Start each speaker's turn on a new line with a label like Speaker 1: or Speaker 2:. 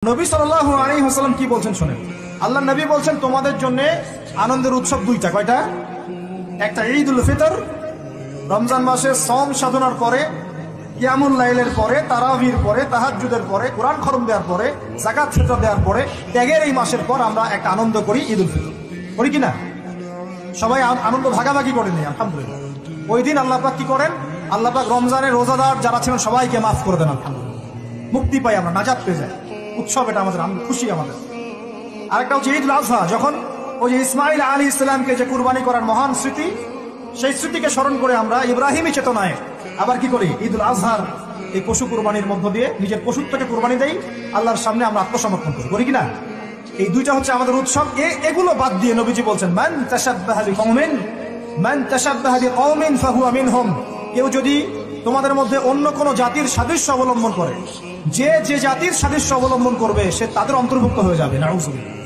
Speaker 1: নবী সাল্লাল্লাহু আলাইহি ওয়াসাল্লাম কি বলছেন শুনেন। আল্লাহ নবী বলছেন তোমাদের জন্য আনন্দের উৎসব দুইটা। কয়টা? একটা ঈদুল ফিতর, রমজান মাসে সম সাধনার পরে, কিয়ামুল লাইলের পরে, তারাবির পরে, তাহাজ্জুদের পরে, কোরআন খতম দেওয়ার পরে, যাকাত ফিতর দেওয়ার পরে, ত্যাগের এই মাসের পর আমরা একটা আনন্দ করি, ঈদুল ফিতর করি কিনা? সবাই আনন্দ ভাগাভাগি করে নেই আলহামদুলিল্লাহ। ওই দিন আল্লাহ পাক কি করেন? আল্লাহ পাক রমজানের রোজাদার যারা ছিলেন সবাইকে মাফ করে দেন আলহামদুলিল্লাহ। মুক্তি পাই আমরা, নাজাত পেয়ে যাই। উৎসব এটা আমাদের, খুশি আমাদের। আরেকটা হচ্ছে ঈদুল আজহা, যখন ওই যে ইসমাইল আলাইহিস সালামকে যে কুরবানি করার মহান স্মৃতি, সেই স্মৃতিকে স্মরণ করে আমরা ইব্রাহিমী চেতনায় আবার কি করি? ঈদুল আজহার এই পশু কুরবানির মধ্য দিয়ে নিজের পশুত্বকে কুরবানি দেই, আল্লাহর সামনে আমরা আত্মসমর্পণ করি কিনা? এই দুইটা হচ্ছে আমাদের উৎসব। এগুলো বাদ দিয়ে নবীজি বলছেন মান তাশাব্বাহা বিকওমিন ফাহুয়া মিনহুম, কেউ যদি তোমাদের মধ্যে অন্য কোন জাতির সাদৃশ্য অবলম্বন করে, যে জাতির সাদৃশ্য অবলম্বন করবে সে তাদের অন্তর্ভুক্ত হয়ে যাবে। নাউযুবিল্লাহ।